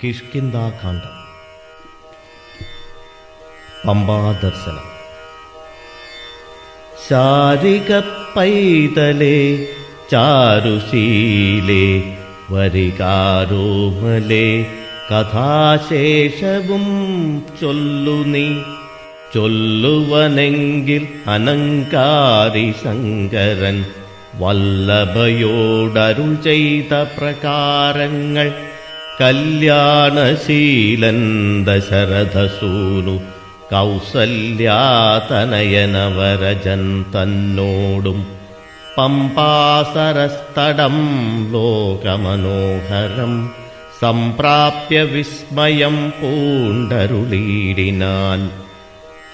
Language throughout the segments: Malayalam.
കിഷ്കിന്ധാകാന്ഡം. പമ്പാദർശനം. ശാരിക പൈതലേ ചാരുശീലേ വരികാരോമലേ കഥാശേഷവും ചൊല്ലു നീ. ചൊല്ലുവനെങ്കിൽ അനങ്കാരി ശങ്കരൻ വല്ലഭയോടരുൾ ചെയ്ത പ്രകാരങ്ങൾ. കല്യാണശീലൻ ദശരഥസൂനു കൗസല്യാതനയനവരജൻ തന്നോടും പമ്പാസരസ്തടം ലോകമനോഹരം സംപ്രാപ്യ വിസ്മയം പൂണ്ടരുളീടിനാൻ.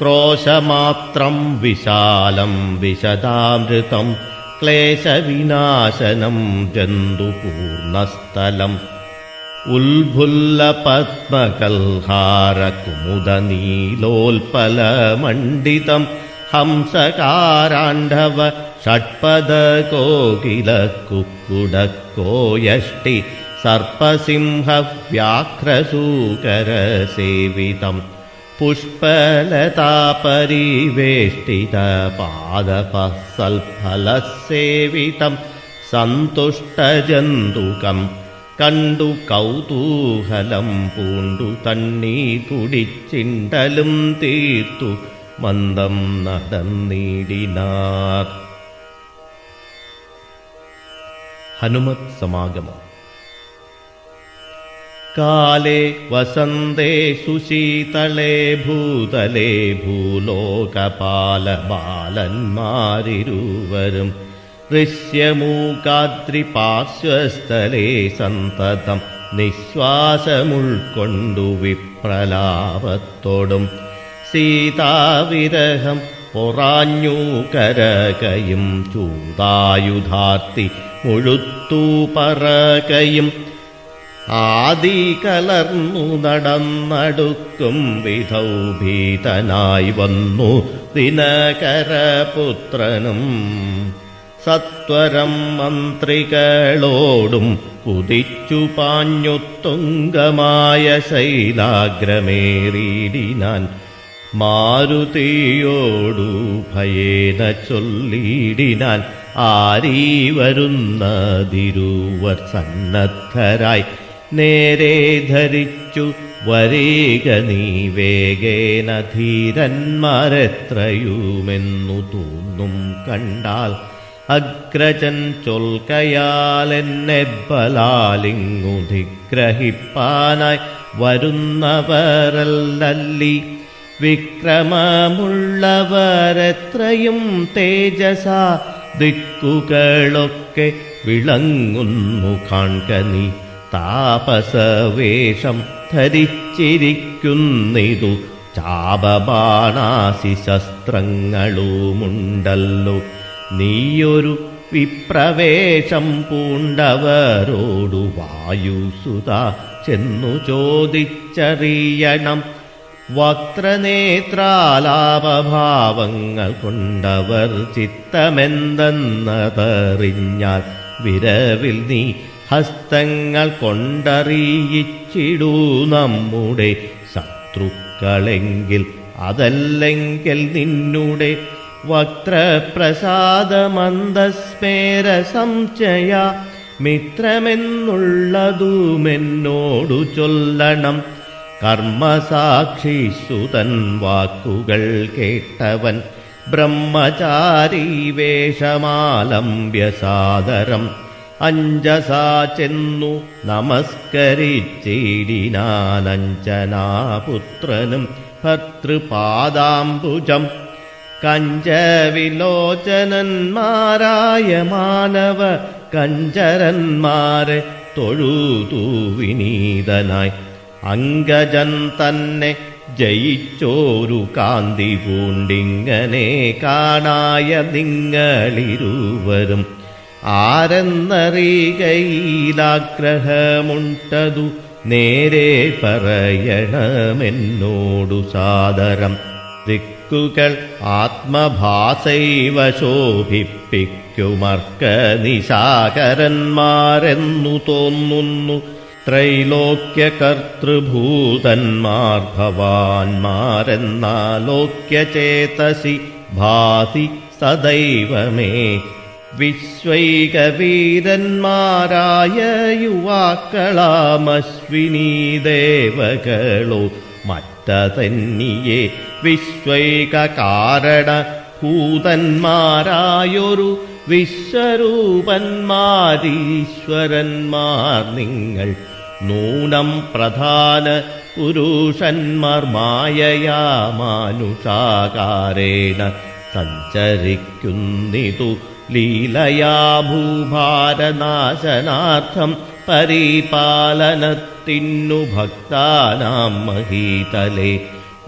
ക്രോശമാത്രം വിശാലം വിശദാമൃതം ക്ലേശവിനാശനം ജന്തുപൂർണസ്ഥലം. ഉൽഫുല്ല പത്മകൽഹാരകുമുദനീലോൽപലമണ്ഡിതം ഹംസകാരാണ്ഡവ ഷഡ്പദ കോകില കുക്കുടക്കോയഷ്ടി സർപ്പസിംഹ വ്യാഘ്രസൂകരസേവിതം. പുഷ്പലതാപരിവേഷ്ടിത പാദപസൽഫലസേവിതം സന്തുഷ്ടജന്തുകം കണ്ടു കൗതൂഹലം പൂണ്ടു തണ്ണീ കുടിച്ചിണ്ടലും തീർത്തു മന്ദം നടന്നിടിനാർ. ഹനുമത് സമാഗമം. കാലേ വസന്തേ സുശീതളേ ഭൂതലേ ഭൂലോകപാലബാലന്മാരിരുവരും ഋഷ്യമൂകാദ്രിപാർശ്വസ്ഥലേ സന്തതം നിശ്വാസമുൾക്കൊണ്ടു വിപ്രലാപത്തോടും സീതാവിരഹം പൊറാഞ്ഞു കരകയും ചൂതായുധാർത്തി മുഴുത്തു പറകയും ആദി കലർന്നു നടന്നടുക്കും വിധൗ ഭീതനായി വന്നു ദിനകരപുത്രനും. സത്വരം മന്ത്രികളോടും കുതിച്ചു പാഞ്ഞുത്തുംഗമായ ശൈലാഗ്രമേറിയിടിനാൻ. മാരുതിയോടു ഭയേന ചൊല്ലിയിടിനാൻ. ആരീ വരുന്നതിരുവർ സന്നദ്ധരായി നേരെ ധരിച്ചു വരേക നീ വേഗേന ധീരന്മാരെത്രയുമെന്നു തോന്നും കണ്ടാൽ. അഗ്രജൻ ചൊൽക്കയാലെന്നെ ബലാലിങ്ങു നിഗ്രഹിപ്പാനായി വരുന്നവരല്ലല്ലി. വിക്രമമുള്ളവരെത്രയും തേജസ ദിക്കുകളൊക്കെ വിളങ്ങുന്നു കാൺക നീ. താപസവേഷം ധരിച്ചിരിക്കുന്നിതു ചാപബാണാസി ശസ്ത്രങ്ങളുമുണ്ടല്ലോ. നീയൊരു വിപ്രവേഷം പൂണ്ടവരോടു വായുസുത ചെന്നു ചോദിച്ചറിയണം. വക്രനേത്രാലാപഭാവങ്ങൾ കൊണ്ടവർ ചിത്തമെന്തെന്നതറിഞ്ഞാൽ വിരവിൽ നീ ഹസ്തങ്ങൾ കൊണ്ടറിയിച്ചിടൂ നമ്മുടെ ശത്രുക്കളെങ്കിൽ. അതല്ലെങ്കിൽ നിന്നുടെ വക്രപ്രസാദമന്ദസ്മേര സംശയ മിത്രമെന്നുള്ളതുമെന്നോടു ചൊല്ലണം. കർമ്മസാക്ഷിസുതൻ വാക്കുകൾ കേട്ടവൻ ബ്രഹ്മചാരി വേഷമാലംബ്യ സാദരം അഞ്ജസാ ചെന്നു നമസ്കരിച്ചിടിനാനഞ്ജനാപുത്രനും ഭർതൃപാദാംബുജം. കഞ്ചവിലോചനന്മാരായ മാനവ കഞ്ചരന്മാരെ തൊഴുതു വിനീതനായി അങ്കജൻ തന്നെ ജയിച്ചോരു കാന്തി പൂണ്ടിങ്ങനെ കാണായ നിങ്ങളിരുവരും ആരെന്നറികയിലാഗ്രഹമുണ്ടതു നേരെ പറയണമെന്നോടു സാദരം. ദിക്കുകൾ ആത്മഭാസൈവ ശോഭിപ്പിക്കുമർക്ക നിശാകരന്മാരെന്നു തോന്നുന്നു. ത്രൈലോക്യകർത്തൃഭൂതന്മാർ ഭവാന്മാരെന്നാലോക്യചേതസി ഭാതി സദൈവമേ. വിശ്വൈകവീരന്മാരായ യുവാക്കളാമശ്വിനീ ദേവകളോ മറ്റതന്യേ വിശ്വൈകകാരണഭൂതന്മാരായൊരു വിശ്വരൂപന്മാരീശ്വരന്മാർ നിങ്ങൾ. നൂനം പ്രധാന പുരുഷന്മാർ മായയാ മാനുഷാകാരേണ സഞ്ചരിക്കുന്നിതു ലീലയാ ഭൂഭാരനാശനാർത്ഥം പരിപാലനത്തിനു ഭക്താനാം മഹീതലേ.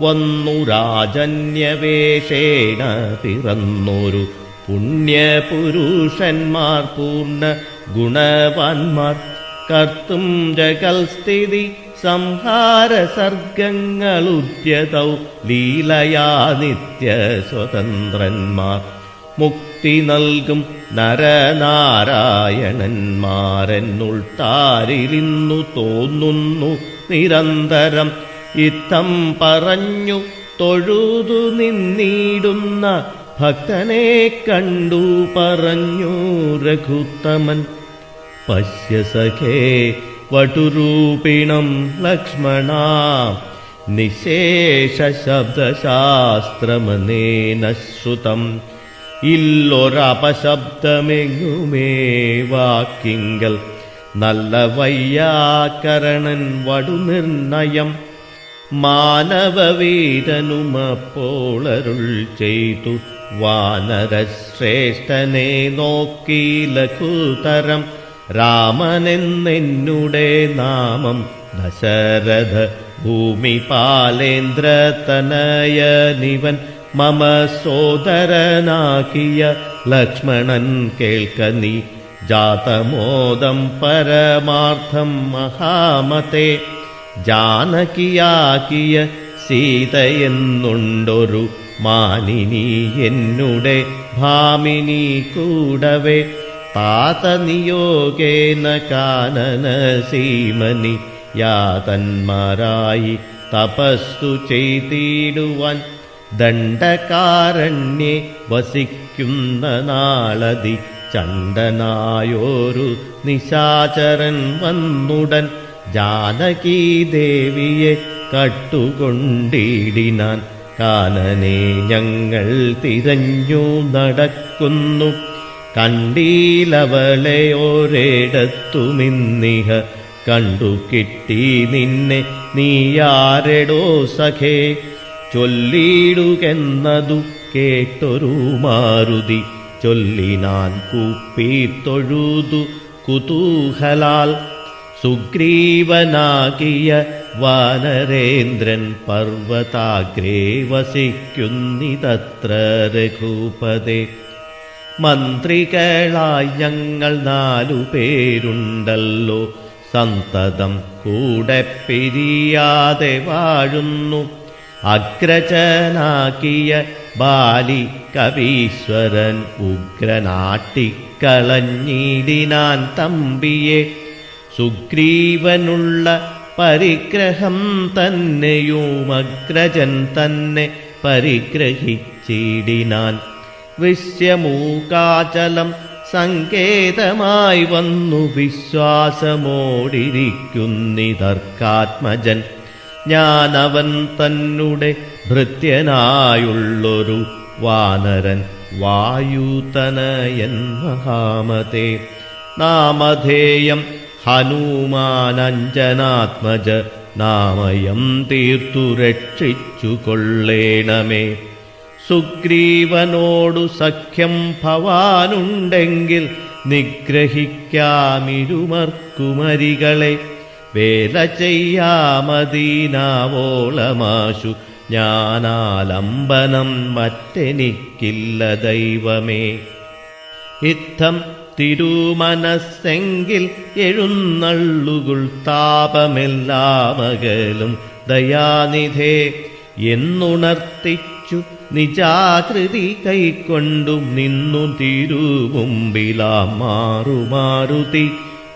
വന്നു രാജന്യവേഷേണ പിറന്നൊരു പുണ്യപുരുഷന്മാർ പൂർണ്ണ ഗുണവാന്മാർ. കർത്തും ജഗൽസ്ഥിതി സംഹാര സർഗങ്ങളുദ്യതൗ ലീലയാ നിത്യസ്വതന്ത്രന്മാർ. മുക്തി നൽകും നരനാരായണന്മാരെന്നുൾത്താരിലിന്നു തോന്നുന്നു നിരന്തരം. ഇത്തം പറഞ്ഞു തൊഴുതു നിന്നിടുന്ന ഭക്തനെ കണ്ടു പറഞ്ഞു രഘുത്തമൻ. പശ്യ സഖേ വടുരൂപിണം ലക്ഷ്മണ നിശേഷ ശബ്ദശാസ്ത്രമനേന ശ്രുതം. ഇല്ലൊരപശബ്ദമെങ്ങുമേ വാക്കിങ്കൽ നല്ല വയ്യാകരണൻ വടുനിർണയം. മാനവവീരനുമപ്പോളരുൾ ചെയ്തു വാനരശ്രേഷ്ഠനെ നോക്കി ലഘുതരം. രാമനെന്നെന്നുടെ നാമം ദശരഥ ഭൂമിപാലേന്ദ്രതനയനിവൻ. മമ സോദരനാക്കിയ ലക്ഷ്മണൻ കേൾക്ക നീ. ജാതമോദം പരമാർത്ഥം മഹാമതേ. ജാനകിയാക്കിയ സീതയെന്നുണ്ടൊരു മാനിനി എന്നുടെ ഭാമിനി കൂടവേ. താതനിയോഗേന കാനന സീമനി യാതന്മാരായി തപസ്സു ചെയ്തിടുവാൻ. ദണ്ഡകാരണ്യെ വസിക്കുന്ന നാളതി ചണ്ഡനായോരു നിശാചരൻ വന്നുടൻ. ജാനകീദേവിയെ കട്ടുകൊണ്ടിടിനാൻ. കാനനെ ഞങ്ങൾ തിരഞ്ഞു നടക്കുന്നു. കണ്ടീലവളെ ഒരിടത്തുമിന്നിഹ കണ്ടു കിട്ടി നിന്നെ നീയാരെടോ സഖേ. ചൊല്ലിടുകെന്നതു കേട്ടൊരു മാരുതി ചൊല്ലിനാൻ കൂപ്പി തൊഴുതു കുതൂഹലാൽ. സുഗ്രീവനാകിയ വാനരേന്ദ്രൻ പർവതാഗ്രേ വസിക്കുന്നിതത്ര രഘുപതേ. മന്ത്രികളായി ഞങ്ങൾ 4 പേരുണ്ടല്ലോ. സന്തതം കൂടെ പിരിയാതെ വാഴുന്നു. അഗ്രജനാക്കിയ ബാലി കവീശ്വരൻ ഉഗ്രനാട്ടിക്കളഞ്ഞിടിനാൻ തമ്പിയെ. സുഗ്രീവനുള്ള പരിഗ്രഹം തന്നെയും അഗ്രജൻ തന്നെ പരിഗ്രഹിച്ചിടിനാൻ. ദൃശ്യമൂകാചലം സങ്കേതമായി വന്നു വിശ്വാസമോടിരിക്കുന്നിതർക്കാത്മജൻ. ഞാനവൻ തന്നെ ഭൃത്യനായുള്ളൊരു വാനരൻ വായുതനയൻ മഹാമതേ. നാമധേയം ഹനുമാനഞ്ജനാത്മജ. നാമയം തീർത്തു രക്ഷിച്ചു കൊള്ളേണമേ. സുഗ്രീവനോടു സഖ്യം ഭവാനുണ്ടെങ്കിൽ നിഗ്രഹിക്കാമിരുമർക്കുമരികളെ. വേല ചെയ്യാമദീനാവോളമാശു ഞാനാലംബനം മറ്റെനിക്കില്ല ദൈവമേ. ഇത്തം തിരുമനസ്സെങ്കിൽ എഴുന്നള്ളുകൾ താപമെല്ലാമകലും ദയാനിധേ എന്നുണർത്തിച്ചു നിജാകൃതി കൈക്കൊണ്ടും നിന്നു തിരുമുമ്പിലാ മാറുമാരുതി.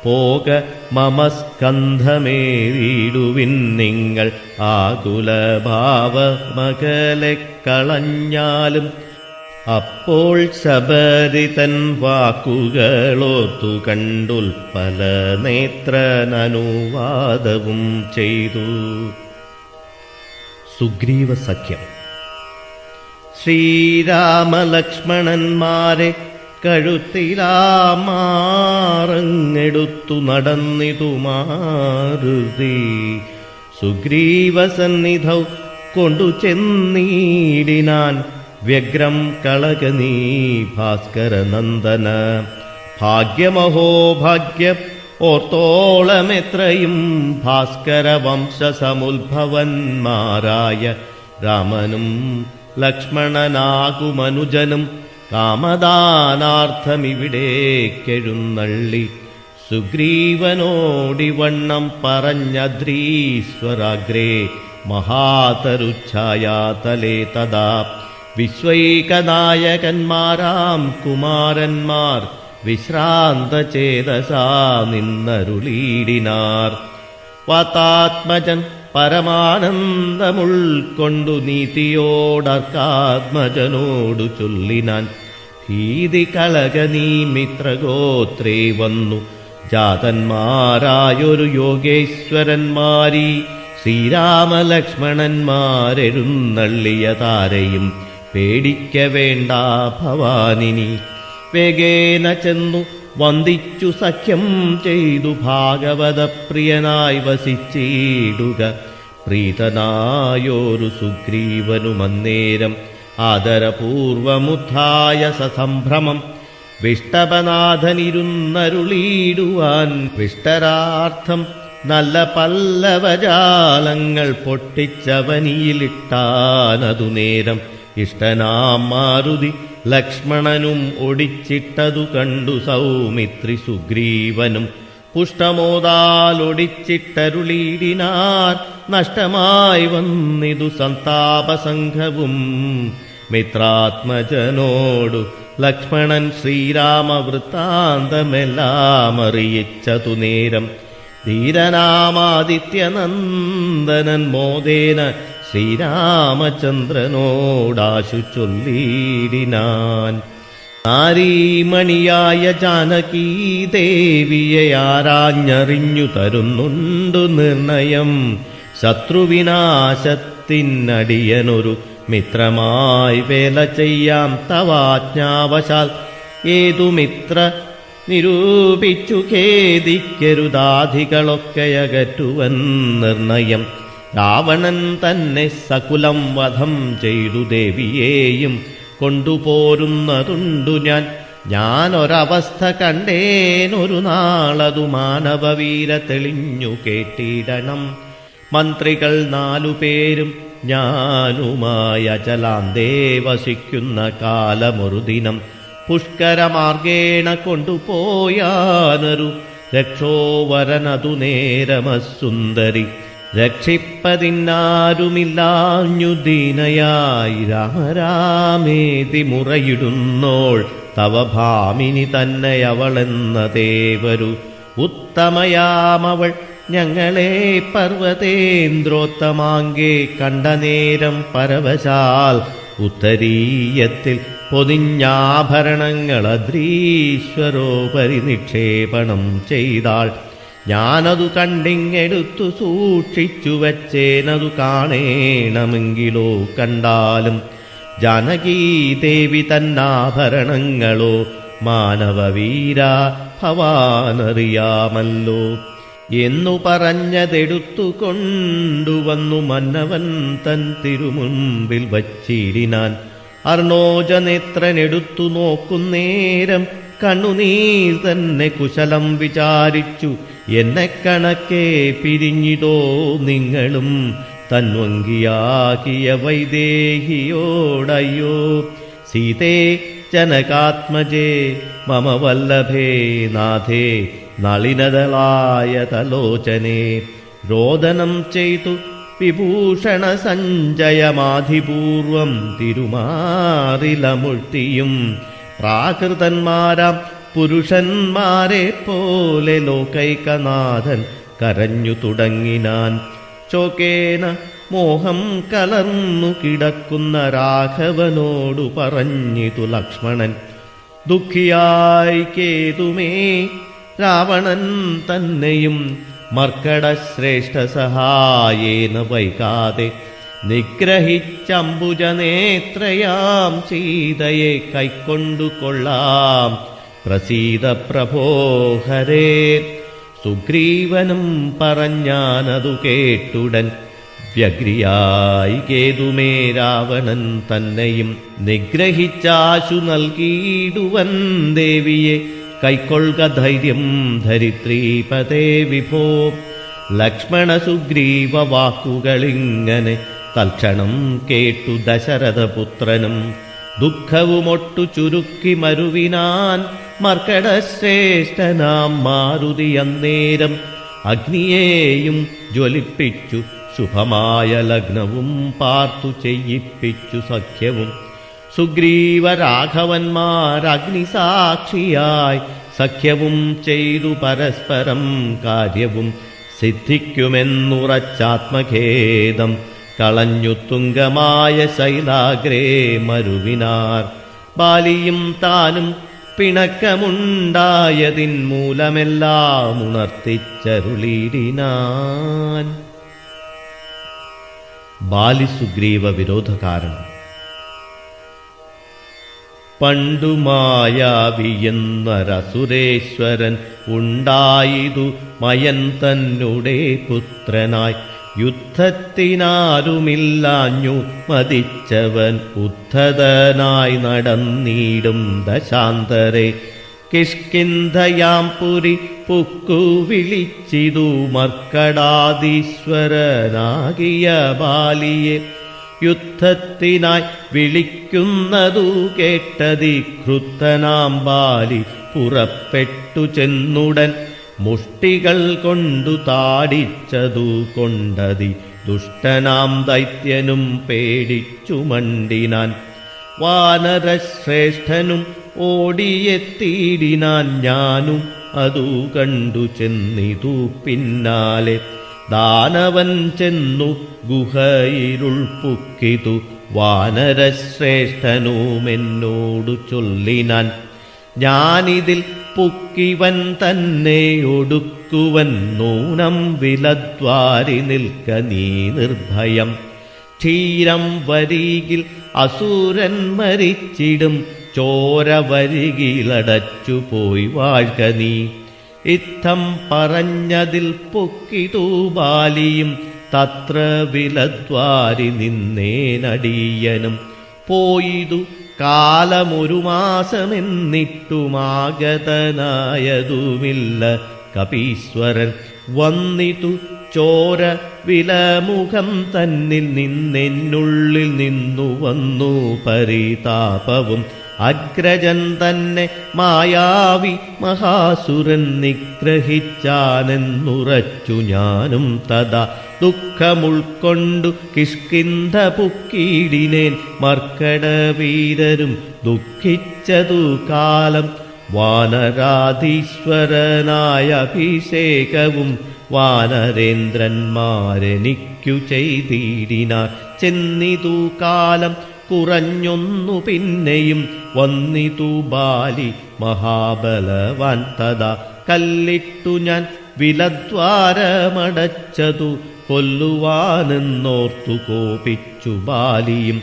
പോക മമസ്കന്ധമേറിയിടുവിൻ നിങ്ങൾ ആകുലഭാവമകലെ കളഞ്ഞാലും. അപ്പോൾ ശബരിതൻ വാക്കുകളോർത്തു കണ്ടുൽപ്പല നേത്രനനുവാദവും ചെയ്തു. സുഗ്രീവ സഖ്യം. ശ്രീരാമലക്ഷ്മണന്മാരെ കഴുത്തിലാമാറങ്ങെടുത്തു നടന്നിതു മാരുതി. സുഗ്രീവസന്നിധൗ കൊണ്ടു ചെന്നീടിനാൻ വ്യഗ്രം കളകനീ ഭാസ്കരനന്ദന. ഭാഗ്യമഹോ ഭാഗ്യം ഓർത്തോളമെത്രയും ഭാസ്കര വംശസമുദ്ഭവന്മാരായ രാമനും ലക്ഷ്മണനാകുമനുജനും കാമദാനാർത്ഥമിവിടേക്കെഴുന്നള്ളി. സുഗ്രീവനോടിവണ്ണം പറഞ്ഞദ്രീശ്വരാഗ്രേ മഹാതരുച്ഛായാതലേ തഥാ വിശ്വൈകനായകന്മാരാം കുമാരന്മാർ വിശ്രാന്തചേതസാ നിന്നരുളീടിനാർ. വാതാത്മജൻ പരമാനന്ദമുൾക്കൊണ്ടു നീതിയോടർക്കാത്മജനോടു ചൊല്ലിനാൻ. ഭീതി കളകനീ മിത്രഗോത്രേ വന്നു ജാതന്മാരായൊരു യോഗേശ്വരന്മാരീ ശ്രീരാമലക്ഷ്മണന്മാരെഴുന്നള്ളിയ താരയും പേടിക്ക വേണ്ട ഭവാനിനി. വേഗേന ചെന്നു വന്ദിച്ചു സഖ്യം ചെയ്തു ഭാഗവതപ്രിയനായി വസിച്ചിടുക. പ്രീതനായോരു സുഗ്രീവനുമന്നേരം ആദരപൂർവമുദ്ധായ സസംഭ്രമം വിഷ്ടപനാഥനിരുന്നരുളീടുവാൻ. വിഷ്ടരാർത്ഥം നല്ല പല്ലവജാലങ്ങൾ പൊട്ടിച്ചവനിയിലിട്ടാനതു നേരം. ഇഷ്ടനാം മാരുതി ലക്ഷ്മണനും ഒടിച്ചിട്ടതു കണ്ടു സൗമിത്രി സുഗ്രീവനും പുഷ്ടമോദാലൊടിച്ചിട്ടരുളീടിനാർ. നഷ്ടമായി വന്നിതു സന്താപസംഘവും മിത്രാത്മജനോടു ലക്ഷ്മണൻ ശ്രീരാമവൃത്താന്തമെല്ലാം അറിയിച്ചതു നേരം. ധീരനാമാദിത്യനന്ദനൻ മോദേന ശ്രീരാമചന്ദ്രനോടാശു ചൊല്ലിയിടിനാൻ. നാരീമണിയായ ജാനകീ ദേവിയെ ആരാഞ്ഞറിഞ്ഞു തരുന്നുണ്ടു നിർണയം. ശത്രുവിനാശത്തിനടിയനൊരു മിത്രമായി വേല ചെയ്യാം തവാജ്ഞാവശാൽ. ഏതു മിത്ര നിരൂപിച്ചു ഖേദിക്കരുതാധികളൊക്കെയകറ്റുവൻ നിർണയം. രാവണൻ തന്നെ സകുലം വധം ചെയ്തു ദേവിയെയും കൊണ്ടുപോരുന്നതുണ്ടു ഞാനൊരവസ്ഥ കണ്ടേനൊരു നാളതു മാനവവീര തെളിഞ്ഞു കേട്ടിടണം. മന്ത്രികൾ 4 പേരും ഞാനുമായ അചലാന്തേ വസിക്കുന്ന കാലമൊരു ദിനം പുഷ്കരമാർഗേണ കൊണ്ടുപോയാനൊരു രക്ഷോവരനതു നേരമസുന്ദരി. രക്ഷിപ്പതിന്നാരുമില്ലാഞ്ഞു ദീനയായി രാമരാമേതി മുറയിടുന്നോൾ തവ ഭാമിനി തന്നെയവളെന്നതേവരു. ഉത്തമയാമവൾ ഞങ്ങളെ പർവ്വതേന്ദ്രോത്തമാങ്കേ കണ്ട നേരം പരവശാൽ ഉത്തരീയത്തിൽ പൊതിഞ്ഞാഭരണങ്ങളദ്രീശ്വരോപരി നിക്ഷേപണം ചെയ്താൾ. ഞാനതു കണ്ടിങ്ങെടുത്തു സൂക്ഷിച്ചു വച്ചേനതു കാണേണമെങ്കിലോ കണ്ടാലും. ജാനകീദേവി തന്നാഭരണങ്ങളോ മാനവവീര ഭവാനറിയാമല്ലോ എന്നു പറഞ്ഞതെടുത്തു കൊണ്ടുവന്നു മന്നവൻ തൻ തിരുമുമ്പിൽ വച്ചിടിനാൻ. അർണോജനേത്രനെടുത്തു നോക്കുന്നേരം കണ്ണുനീർ തന്നെ കുശലം വിചാരിച്ചു. എന്നെ കണക്കെ പിരിഞ്ഞിതോ നിങ്ങളും തന്വങ്കിയാകിയ വൈദേഹിയോടയ്യോ. സീതേ ജനകാത്മജേ മമ വല്ലഭേ നാഥേ നളിനദളായ തലോചനേ. രോദനം ചെയ്തു വിഭൂഷണ സഞ്ജയമാധിപൂർവം തിരുമാറിലമുഴ്ത്തിയും പ്രാകൃതന്മാരാം പുരുഷന്മാരെ പോലെ ലോകൈകനാഥൻ കരഞ്ഞു തുടങ്ങിനാൻ. ശോകേന മോഹം കലർന്നു കിടക്കുന്ന രാഘവനോടു പറഞ്ഞിതു ലക്ഷ്മണൻ. ദുഃഖിയായി കേതുമേ രാവണൻ തന്നെയും മർക്കടശ്രേഷ്ഠ സഹായേന വൈകാതെ നിഗ്രഹിച്ചംബുജനേത്രയാം സീതയെ കൈക്കൊണ്ടു കൊള്ളാം. പ്രസീത പ്രഭോ ഹരേ. സുഗ്രീവനും പറഞ്ഞാനതു കേട്ടുടൻ വ്യഗ്രിയായി കേതുമേ രാവണൻ തന്നെയും നിഗ്രഹിച്ചാശു നൽകിയിടുവൻ ദേവിയെ കൈക്കൊള്ളുക ധൈര്യം ധരിത്രീപതേ വിഭോ. ലക്ഷ്മണ സുഗ്രീവ വാക്കുകളിങ്ങനെ തൽക്ഷണം കേട്ടു ദശരഥപുത്രനും ദുഃഖവുമൊട്ടു ചുരുക്കി മരുവിനാൻ. മർക്കടശ്രേഷ്ഠനാം മാരുതി അന്നേരം അഗ്നിയേയും ജ്വലിപ്പിച്ചു ശുഭമായ ലഗ്നവും പാർത്തു ചെയ്യിപ്പിച്ചു സഖ്യവും. സുഗ്രീവ രാഘവന്മാരഗ്നിസാക്ഷിയായി സഖ്യവും ചെയ്തു പരസ്പരം കാര്യവും സിദ്ധിക്കുമെന്നുറച്ചാത്മഖേദം കളഞ്ഞു തുംഗമായ ശൈലാഗ്രേ മരുവിനാർ. ബാലിയും താനും പിണക്കമുണ്ടായതിൻ മൂലമെല്ലാം ഉണർത്തിച്ചരുളിയിടിനാൻ. ബാലിസുഗ്രീവ വിരോധകാരണം. പണ്ടുമായാവിയെന്നൊരസുരേശ്വരൻ ഉണ്ടായിതു മയൻ തന്നെ പുത്രനായി. യുദ്ധത്തിനാരുമില്ലാഞ്ഞു മതിച്ചവൻ ഉദ്ധതനായി നടന്നിടും ദശാന്തരെ. കിഷ്കിന്ധയാം പുരി പുക്കു വിളിച്ചിതു മർക്കടാദീശ്വരനാകിയ ബാലിയെ. യുദ്ധത്തിനായി വിളിക്കുന്നതു കേട്ടതി ക്രുദ്ധനാം ബാലി പുറപ്പെട്ടു ചെന്നുടൻ മുഷ്ടികൾ കൊണ്ടു താടിച്ചതു കൊണ്ടതി ദുഷ്ടനാം ദൈത്യനും പേടിച്ചു മണ്ടിനാൻ. വാനരശ്രേഷ്ഠനും ഓടിയെത്തിയിടിനാൻ. ഞാനും അതു കണ്ടു ചെന്നിതു പിന്നാലെ. ദാനവൻ ചെന്നു ഗുഹയിരുൾപ്പുക്കിതു വാനരശ്രേഷ്ഠനുമെന്നോടു ചൊല്ലിനാൻ. ഞാനിതിൽ പുക്കിവൻ തന്നെ ഒടുക്കുവൻ നൂനം വിലദ്വാരി നിൽക്ക നീ നിർഭയം. ക്ഷീരം വരികിൽ അസുരൻ മരിച്ചിടും ചോര വരികിലടച്ചു പോയി വാഴ്ക നീ. ഇത്തം പറഞ്ഞതിൽ പൊക്കിതു ബാലിയും തത്ര വിലദ്വാരി നിന്നേനടിയനും. പോയിതു കാലമൊരു മാസമെന്നിട്ടുമാഗതനായതുമില്ല കപീശ്വരൻ. വന്നിതു ചോര വിലമുഖം തന്നിൽ നിന്നെന്നുള്ളിൽ നിന്നു വന്നു പരിതാപവും. അഗ്രജൻ തന്നെ മായാവി മഹാസുരൻ നിഗ്രഹിച്ചാനെന്നുറച്ചു ഞാനും തഥാ. ദുഃഖമുൾക്കൊണ്ടു കിഷ്കിന്ധ പുക്കീടിനേൻ. മർക്കടവീരരും ദുഃഖിച്ചതു കാലം. വാനരാധീശ്വരനായ അഭിഷേകവും വാനരേന്ദ്രന്മാരെനിക്കു ചെയ്തിടിനാർ. ചെന്നിതു കാലം കുറഞ്ഞൊന്നു പിന്നെയും വന്നിതു ബാലി മഹാബലവാൻ തഥാ. കല്ലിട്ടു ഞാൻ വിലദ്വാരമടച്ചതു കൊല്ലുവാനെന്നോർത്തു കോപിച്ചു ബാലിയും.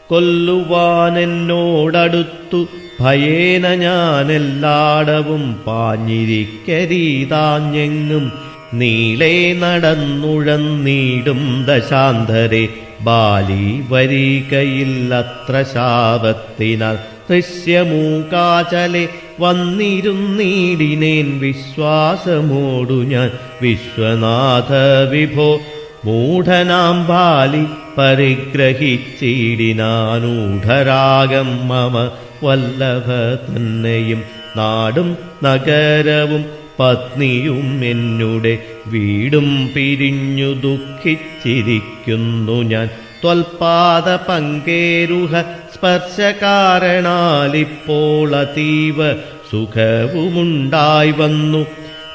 കൊല്ലുവാനെന്നോടടുത്തു ഭയേന ഞാനെല്ലാടവും പാഞ്ഞിരിക്കരിതാഞ്ഞെങ്ങും. നീളെ നടന്നുഴന്നീടും ദശാന്തരെ. ബാലി വരികയില്ലത്ര ശാപത്തിനാൽ. ദൃശ്യമൂകാചലെ വന്നിരുന്നീടിനേൻ വിശ്വാസമോടു ഞാൻ വിശ്വനാഥ വിഭോ. മൂഢനാം ബാലി പരിഗ്രഹിച്ചിടിനാനൂഢരാഗം മമ വല്ലഭ തന്നെയും. നാടും നഗരവും പത്നിയും എന്നുടെ വീടും പിരിഞ്ഞു ദുഃഖിച്ചിരിക്കുന്നു ഞാൻ. ത്വൽപാദ പങ്കേരുഹ സ്പർശകാരണാലിപ്പോൾ അതീവ സുഖവുമുണ്ടായി വന്നു.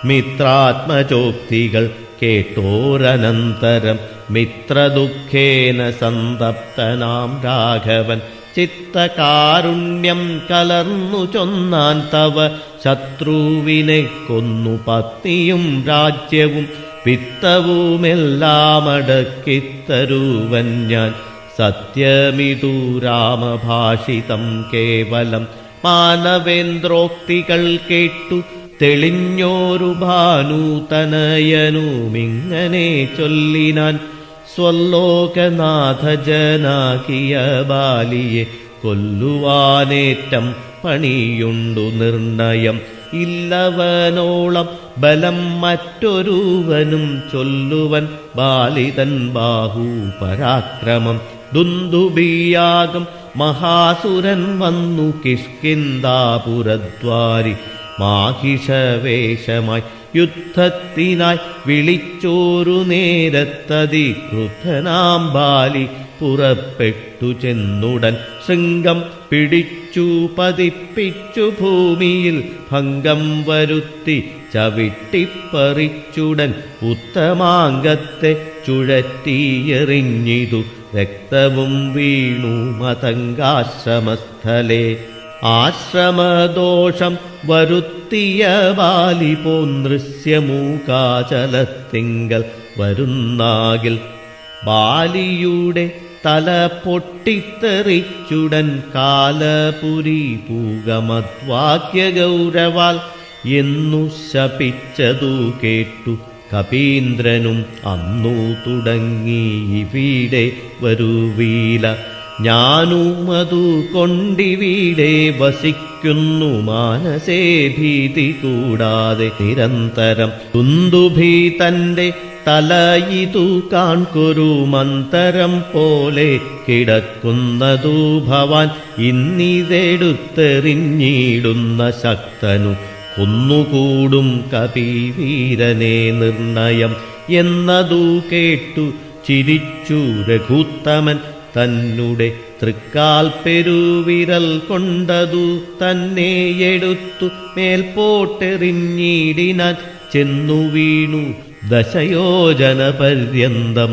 മിത്രാത്മജോക്തികൾ കേട്ടോരനന്തരം മിത്രദുഃഖേന സന്തപ്തനാം രാഘവൻ ചിത്തകാരുണ്യം കലർന്നു ചൊന്നാൻ, തവ ശത്രുവിനെ കൊന്നു പത്നിയും രാജ്യവും വിത്തവുമെല്ലാമടക്കിത്തരുവൻ ഞാൻ. സത്യമിതു രാമഭാഷിതം കേവലം മാനവേന്ദ്രോക്തികൾ കേട്ടു തെളിഞ്ഞോരു ഭാനുതനയനുമിങ്ങനെ ചൊല്ലിനാൻ. സ്വലോകനാഥജനാകിയ ബാലിയെ കൊല്ലുവാനേറ്റം പണിയുണ്ടു നിർണയം. ഇല്ലവനോളം ബലം മറ്റൊരുവനും ചൊല്ലുവൻ ബാലിതൻ ബാഹുപരാക്രമം. ദുന്ദുഭിയാകും മഹാസുരൻ വന്നു കിഷ്കിന്ധാപുരദ്വാരി മാഹിഷവേഷമായി യുദ്ധത്തിനായി വിളിച്ചോരു നേരത്തതി ക്രുദ്ധനാം ബാലി പുറപ്പെട്ടു ചെന്നുടൻ ശൃംഗം പിടിച്ചു പതിപ്പിച്ചു ഭൂമിയിൽ ഭംഗം വരുത്തി ചവിട്ടിപ്പറിച്ചുടൻ ഉത്തമാംഗത്തെ ചുഴറ്റിയെറിഞ്ഞിതു. രക്തവും വീണു മതങ്കാശ്രമസ്ഥലേ. ആശ്രമദോഷം വരുത്തിയ ബാലി പോൻ ദൃശ്യമൂകാചലത്തിങ്കൽ വരുന്നാകിൽ ബാലിയുടെ തല പൊട്ടിത്തെറിച്ചുടൻ കാലപുരി പൂകമദ്വാക്യഗൗരവാൽ എന്നു ശപിച്ചതു കേട്ടു കപീന്ദ്രനും അന്നു തുടങ്ങി ഇവിടെ വരുവീല. ഞാനുമതു കൊണ്ടിവിടെ വസിക്കുന്നു മാനസേ ഭീതി കൂടാതെ നിരന്തരം. ദുന്ദുഭി തന്റെ തല ഇതു കാൺകൊരു മന്തരം പോലെ കിടക്കുന്നതു ഭവാൻ ഇന്നിതെടുത്തെറിഞ്ഞിടുന്ന ശക്തനു കൊന്നുകൂടും കപിവീരനെ നിർണയം എന്നതു കേട്ടു ചിരിച്ചു രഘുത്തമൻ. തന്നുടെ തൃക്കാൽ പെരുവിരൽ കൊണ്ടതു തന്നെ എടുത്തു മേൽപോട്ടെറിഞ്ഞിടിനാൻ. ചെന്നു വീണു ദശയോജന പര്യന്തം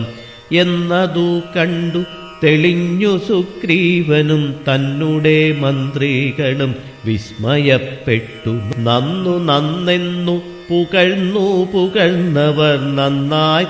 എന്നതു കണ്ടു തെളിഞ്ഞു സുഗ്രീവനും തന്നുടെ മന്ത്രികളും വിസ്മയപ്പെട്ടു. നന്നെന്നു പുകഴ്ന്നവർ നന്നായി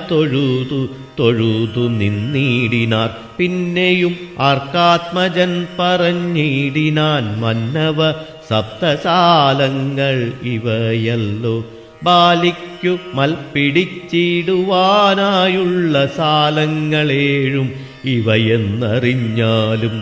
തൊഴുതു നിന്നിടിനാർ. പിന്നെയും ആർക്കാത്മജൻ പറഞ്ഞിടിനാൻ, മന്നവ സപ്തസാലങ്ങൾ ഇവയല്ലോ. ബാലിക്കു മൽപ്പിടിച്ചിടുവാനായുള്ള സാലങ്ങളേഴും ഇവയെന്നറിഞ്ഞാലും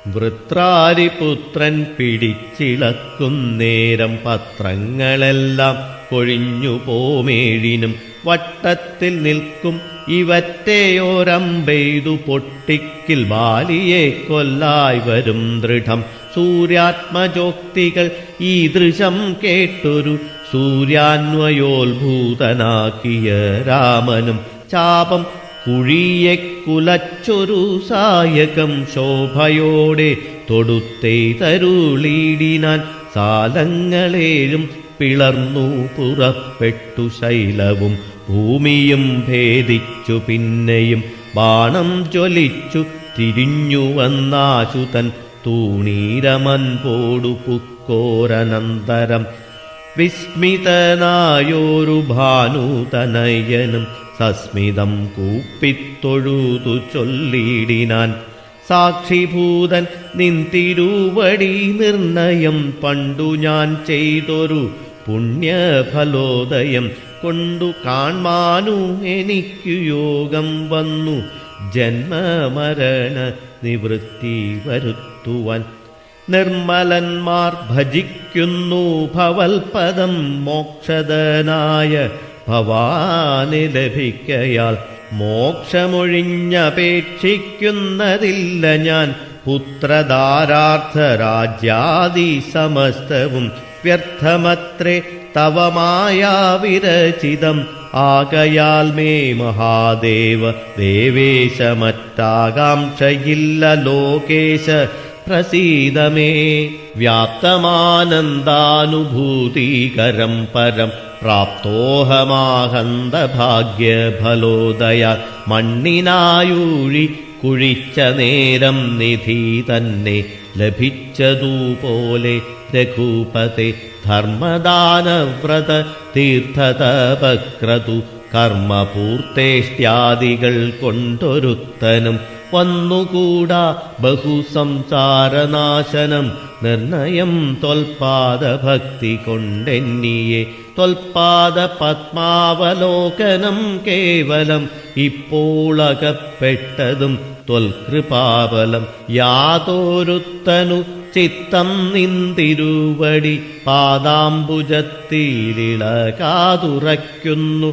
വൃത്രാരിപുത്രൻ പിടിച്ചിളക്കുന്നേരം പത്രങ്ങളെല്ലാം കൊഴിഞ്ഞു പോമേഴിനും വട്ടത്തിൽ നിൽക്കും ഇവറ്റയോരമ്പെയ്തു പൊട്ടിക്കിൽ ബാലിയെ കൊല്ലായി വരും ദൃഢം. സൂര്യാത്മജോക്തികൾ ഈ ദൃശം കേട്ടൊരു സൂര്യാന്വയോത്ഭൂതനാക്കിയ രാമനും ചാപം കുഴിയെ കുലച്ചൊരു സായകം ശോഭയോടെ തൊടുത്തേതരുളീടിനാൻ. സാലങ്ങളേഴും പിളർന്നു പുറപ്പെട്ടു ശൈലവും ഭൂമിയും ഭേദിച്ചു. പിന്നെയും ബാണം ജ്വലിച്ചു തിരിഞ്ഞു വന്നാശുതൻ തൂണീരമൻപോടു പുക്കോരനന്തരം. വിസ്മിതനായോരു ഭാനുതനയനും സസ്മിതം കൂപ്പിത്തൊഴുതു ചൊല്ലിടിനാൻ. സാക്ഷിഭൂതൻ നിൻതിരുവടി നിർണയം പണ്ടു ഞാൻ ചെയ്തൊരു പുണ്യഫലോദയം കൊണ്ടു കാൺമാനു എനിക്കു യോഗം വന്നു ജന്മമരണ നിവൃത്തി വരുത്തുവാൻ. നിർമ്മലന്മാർ ഭജിക്കുന്നു ഭവൽപദം മോക്ഷദനായ ഭവാന് ലഭിക്കയാൽ. മോക്ഷമൊഴിഞ്ഞപേക്ഷിക്കുന്നതില്ല ഞാൻ. പുത്രധാരാർത്ഥരാജ്യാദി സമസ്തവും വ്യർത്ഥമത്രേ തവമായാവിരചിതം. ആകയാൽ മേ മഹാദേവ ദേവേശ മറ്റാകാംക്ഷയില്ല ലോകേശ. പ്രസീദമേ. വ്യാപ്തമാനന്ദാനുഭൂതികരം പരം പ്രാപ്തോഹമാഹന്ത ഭാഗ്യഫലോദയ. മണ്ണിനായൂഴി കുഴിച്ച നേരം നിധി തന്നെ ലഭിച്ചതുപോലെ രഘുപതേ. ധർമ്മദാനവ്രത തീർത്ഥതപക്രതു കർമ്മപൂർത്തേഷ്ട്യാദികൾ കൊണ്ടൊരുത്തനും വന്നുകൂടാ ബഹുസംസാരനാശനം. നിർണയം ത്വൽപാദഭക്തി കൊണ്ടെന്നിയെ. ത്വൽപാദ പത്മാവലോകനം കേവലം ഇപ്പോളകപ്പെട്ടതും ത്വൽകൃപാബലം. യാതൊരുത്തനു ചിത്തം നിന്തിരുവടി പാദാംബുജത്തിലിളകാതുറയ്ക്കുന്നു.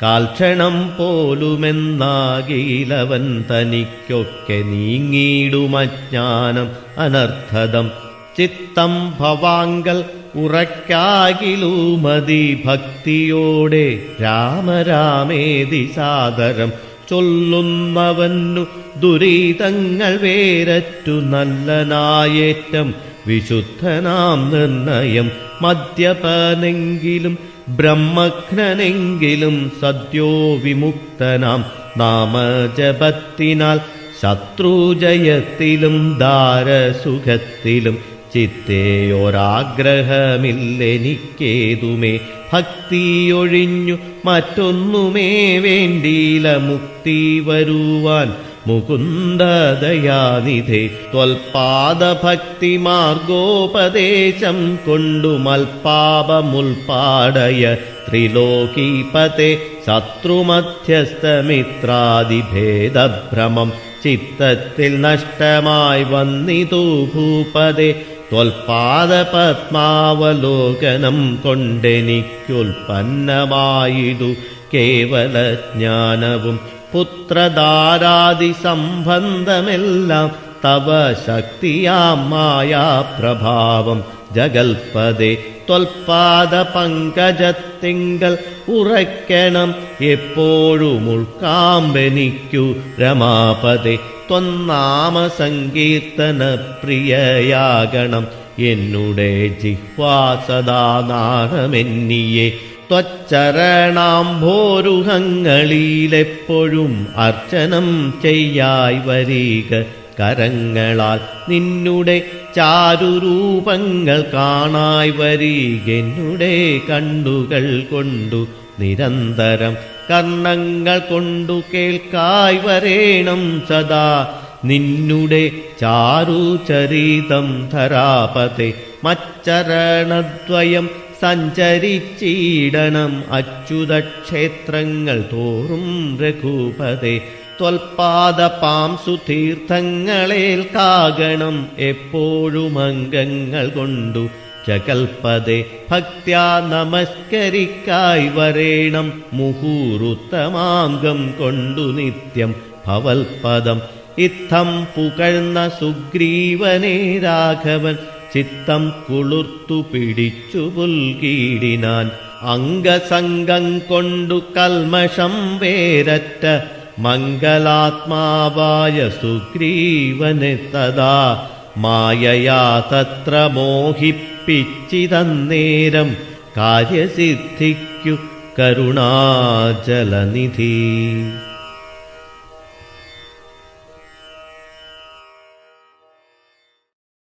കാൽക്ഷണം പോലുമെന്നാകിലവൻ തനിക്കൊക്കെ നീങ്ങിയിടുമജ്ഞാനം അനർത്ഥദം. ചിത്തം ഭവാങ്കൽ ഉറക്കാകിലുമതി ഭക്തിയോടെ രാമരാമേതി സാദരം. ചൊല്ലുന്നവന്നു ദുരിതങ്ങൾ വേരറ്റു നല്ലനായേറ്റം വിശുദ്ധനാം നിർണയം. മദ്യപനെങ്കിലും ബ്രഹ്മഘ്നനെങ്കിലും സദ്യോ വിമുക്തനാം നാമജപത്തിനാൽ. ശത്രുജയത്തിലും ദാരസുഖത്തിലും ചിത്തേയൊരാഗ്രഹമില്ലെനിക്കേതുമേ. ഭക്തിയൊഴിഞ്ഞു മറ്റൊന്നുമേ വേണ്ടിയില മുക്തി വരുവാൻ മുകുന്ദദയാനിധേ. ത്വൽപാദഭക്തി മാർഗോപദേശം കൊണ്ടു മൽപാപമുൽപാടയ ത്രിലോകീപതേ. ശത്രുമധ്യസ്ഥമിത്രാദിഭേദഭ്രമം ചിത്തത്തിൽ നഷ്ടമായി വന്നിതു ഭൂപതേ. ത്വൽപാദപത്മാവലോകനം കൊണ്ടെനിക്കുൽപ്പന്നമായിതു കേവലജ്ഞാനവും. പുത്രധാരാദി സംബന്ധമെല്ലാം തവ ശക്തിയാം മായാപ്രഭാവം ജഗൽപദേ. ത്വൽപാദ പങ്കജത്തിങ്കൽ ഉറയ്ക്കണം എപ്പോഴും ഉൾക്കാമ്പെനിക്കു രമാപദേ. ത്വന്നാമ സങ്കീർത്തന പ്രിയയാകണം എന്നുടെ ജിഹ്വാ സദാ നാണമെന്നിയെ. ത്വച്ചരണാംഭോരുഹങ്ങളിലെപ്പോഴും അർച്ചനം ചെയ്യായി വരിക കരങ്ങളാൽ. നിന്നുടെ ചാരുരൂപങ്ങൾ കാണായി വരികെന്നുടെ കണ്ണുകൾ കൊണ്ടു നിരന്തരം. കർണങ്ങൾ കൊണ്ടു കേൾക്കായി വരേണം സദാ നിന്നുടെ ചാരുചരിതം ധരാപതേ. മച്ചരണദ്വയം സഞ്ചരിച്ചിടണം അച്യുതക്ഷേത്രങ്ങൾ തോറും രഘുപതേ. ത്വൽപാദപാംസു തീർത്ഥങ്ങളേൽക്കാകണം എപ്പോഴും അംഗങ്ങൾ കൊണ്ടു ജഗൽപദേ. ഭക്ത്യാ നമസ്കരിക്കായി വരേണം മുഹൂർത്തമാംഗം കൊണ്ടു നിത്യം ഭവൽപദം. ഇത്തം പുകഴ്ന്ന സുഗ്രീവനേ രാഘവൻ ചിത്തം കുളിർത്തു പിടിച്ചു പുൽകീടിനാൻ. അംഗസംഗം കൊണ്ടു കൽമഷം വേരറ്റ മംഗലാത്മാവായ സുഗ്രീവനെ തഥാ മായയാ തത്ര മോഹിപ്പിച്ചിതന്നേരം കാര്യസിദ്ധിക്കു കരുണാചലനിധി.